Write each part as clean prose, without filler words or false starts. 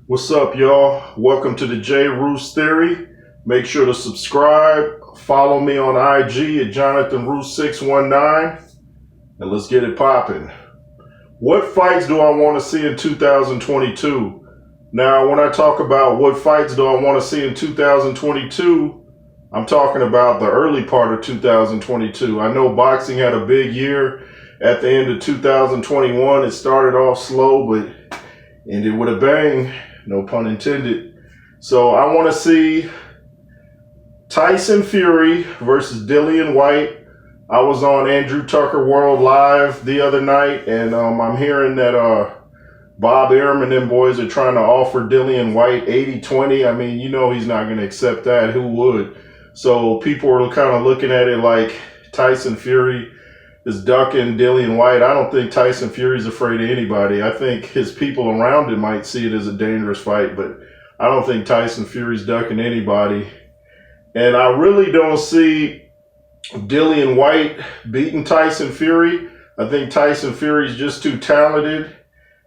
What's up, y'all? Welcome to the J. Ruiz Theory. Make sure to subscribe. Follow me on IG at JonathanRuiz619. And let's get it popping. What fights do I want to see in 2022? Now, when I talk about what fights do I want to see in 2022, I'm talking about the early part of 2022. I know boxing had a big year at the end of 2021. It started off slow, but ended with a bang. No pun intended. So I want to see Tyson Fury versus Dillon White. I was on Andrew Tucker World Live the other night, and I'm hearing that Bob Arum and them boys are trying to offer Dillon White 80-20. I mean, you know he's not going to accept that. Who would? So people are kind of looking at it like Tyson Fury is ducking Dillon White. I don't think Tyson Fury's afraid of anybody. I think his people around him might see it as a dangerous fight, but I don't think Tyson Fury's ducking anybody. And I really don't see Dillon White beating Tyson Fury. I think Tyson Fury's just too talented,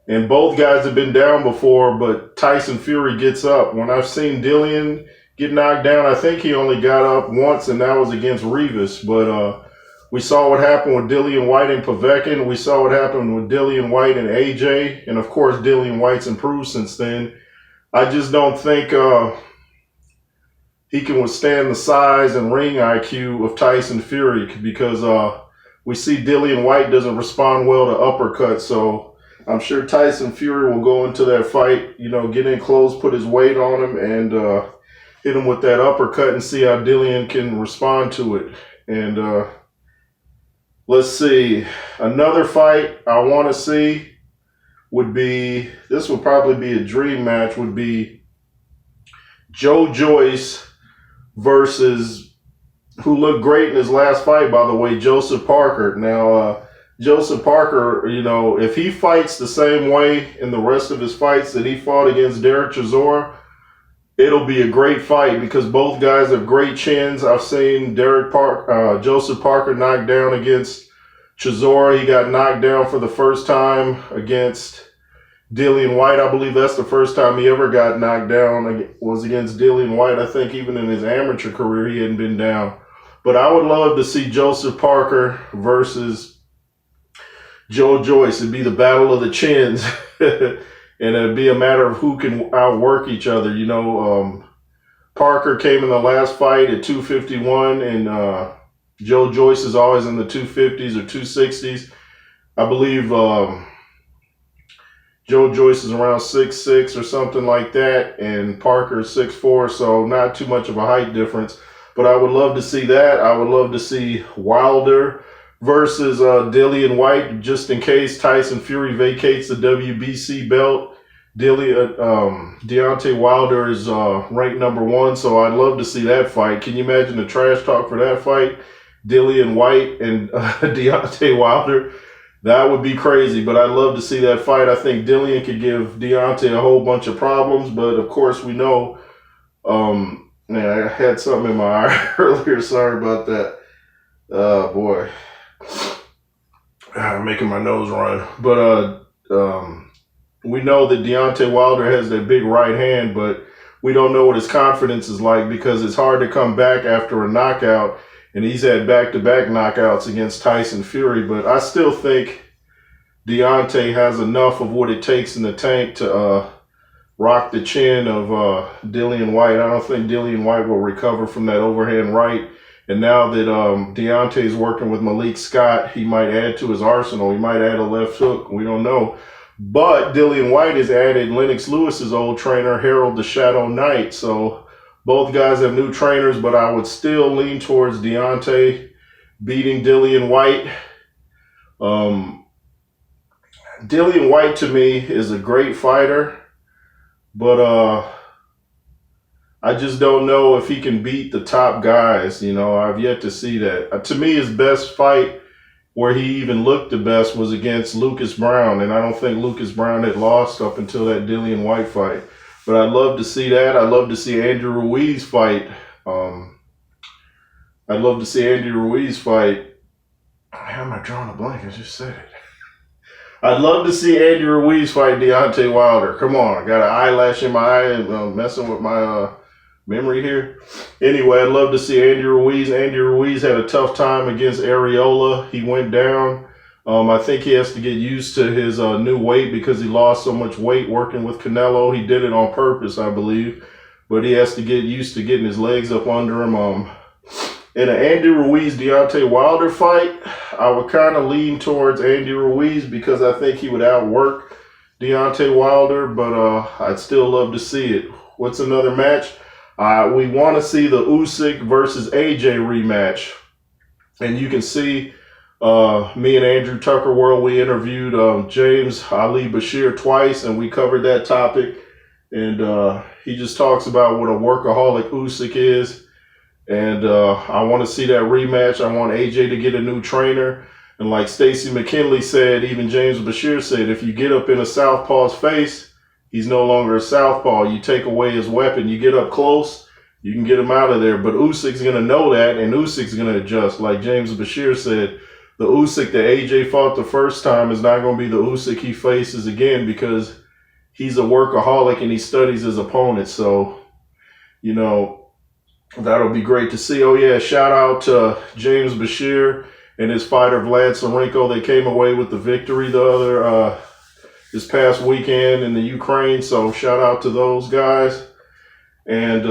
and both guys have been down before, but Tyson Fury gets up. When I've seen Dillon get knocked down, I think he only got up once, and that was against Ruiz, but we saw what happened with Dillon White and Povetkin. We saw what happened with Dillon White and AJ. And, of course, Dillon White's improved since then. I just don't think he can withstand the size and ring IQ of Tyson Fury because we see Dillon White doesn't respond well to uppercuts. So I'm sure Tyson Fury will go into that fight, get in close, put his weight on him, and hit him with that uppercut and see how Dillon can respond to it. And let's see. Another fight I want to see would be, this would probably be a dream match, would be Joyce versus, who looked great in his last fight, by the way, Joseph Parker. Now, Joseph Parker, if he fights the same way in the rest of his fights that he fought against Derrick, it'll be a great fight because both guys have great chins. I've seen Joseph Parker knocked down against Chisora. He got knocked down for the first time against Dillon White. I believe that's the first time he ever got knocked down was against Dillon White. I think even in his amateur career he hadn't been down. But I would love to see Joseph Parker versus Joyce. It'd be the battle of the chins. And it'd be a matter of who can outwork each other. Parker came in the last fight at 251, and Joyce is always in the 250s or 260s. I believe Joyce is around 6'6" or something like that, and Parker is 6'4", so not too much of a height difference. But I would love to see that. I would love to see Wilder versus Dillon White, just in case Tyson Fury vacates the WBC belt. Deontay Wilder is ranked number 1, so I'd love to see that fight. Can you imagine the trash talk for that fight? Dillon White and Deontay Wilder. That would be crazy, but I'd love to see that fight. I think Dillon could give Deontay a whole bunch of problems, but of course we know, I had something in my eye earlier. Sorry about that. Boy. I'm making my nose run. But we know that Deontay Wilder has that big right hand, but we don't know what his confidence is like because it's hard to come back after a knockout, and he's had back-to-back knockouts against Tyson Fury. But I still think Deontay has enough of what it takes in the tank to rock the chin of Dillon White. I don't think Dillon White will recover from that overhand right. And now that Deontay is working with Malik Scott, he might add to his arsenal. He might add a left hook. We don't know. But Dillon White has added Lennox Lewis's old trainer, Harold the Shadow Knight. So both guys have new trainers, but I would still lean towards Deontay beating Dillon White. Dillon White, to me, is a great fighter, but I just don't know if he can beat the top guys. I've yet to see that. To me, his best fight where he even looked the best was against Lucas Brown, and I don't think Lucas Brown had lost up until that Dillon White fight. But I'd love to see that. I'd love to see Andrew Ruiz fight. How am I drawing a blank? I just said it. I'd love to see Andy Ruiz fight Deontay Wilder. Come on, I got an eyelash in my eye and messing with my memory here. Anyway, I'd love to see Andy Ruiz. Andy Ruiz had a tough time against Areola. He went down. I think he has to get used to his new weight because he lost so much weight working with Canelo. He did it on purpose, I believe. But he has to get used to getting his legs up under him. In an Andy Ruiz-Deontay Wilder fight, I would kind of lean towards Andy Ruiz because I think he would outwork Deontay Wilder, but I'd still love to see it. What's another match? We want to see the Usyk versus AJ rematch. And you can see me and Andrew Tucker World, we interviewed James Ali Bashir twice, and we covered that topic. And he just talks about what a workaholic Usyk is. And I want to see that rematch. I want AJ to get a new trainer. And like Stacey McKinley said, even James Bashir said, if you get up in a southpaw's face, he's no longer a southpaw. You take away his weapon. You get up close, you can get him out of there. But Usyk's going to know that, and Usyk's going to adjust. Like James Bashir said, the Usyk that AJ fought the first time is not going to be the Usyk he faces again because he's a workaholic and he studies his opponents. So, you know, that'll be great to see. Oh, yeah, shout out to James Bashir and his fighter Vlad Sarenko. They came away with the victory this past weekend in the Ukraine. So shout out to those guys. And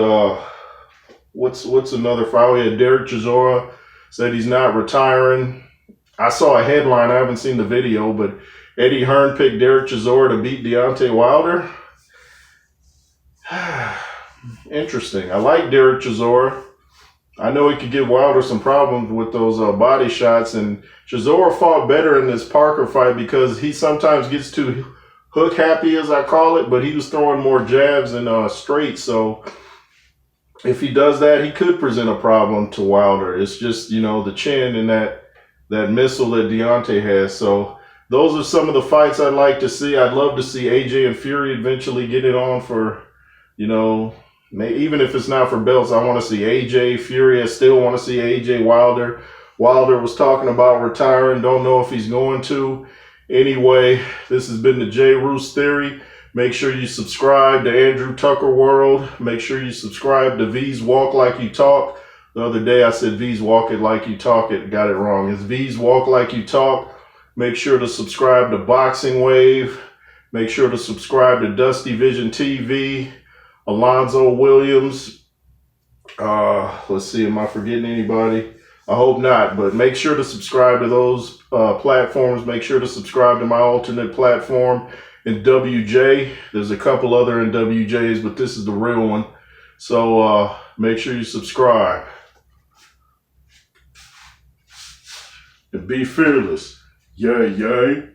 what's another fight? Oh, yeah, Derrick Chisora said he's not retiring. I saw a headline. I haven't seen the video, but Eddie Hearn picked Derrick Chisora to beat Deontay Wilder. Interesting. I like Derrick Chisora. I know he could give Wilder some problems with those body shots, and Chisora fought better in this Parker fight because he sometimes gets too hook happy, as I call it, but he was throwing more jabs and straight. So if he does that, he could present a problem to Wilder. It's just, you know, the chin and that missile that Deontay has. So those are some of the fights I'd like to see. I'd love to see AJ and Fury eventually get it on for, you know, even if it's not for belts. I want to see AJ, Fury. I still want to see AJ Wilder. Wilder was talking about retiring. Don't know if he's going to. Anyway, this has been the J. Roos Theory. Make sure you subscribe to Andrew Tucker World. Make sure you subscribe to V's Walk Like You Talk. The other day I said V's Walk It Like You Talk It. Got it wrong. It's V's Walk Like You Talk. Make sure to subscribe to Boxing Wave. Make sure to subscribe to Dusty Vision TV. Alonzo Williams. Let's see, am I forgetting anybody? I hope not, but make sure to subscribe to those platforms. Make sure to subscribe to my alternate platform in WJ. There's a couple other in WJs, but this is the real one. So make sure you subscribe. And be fearless. Yay, yay.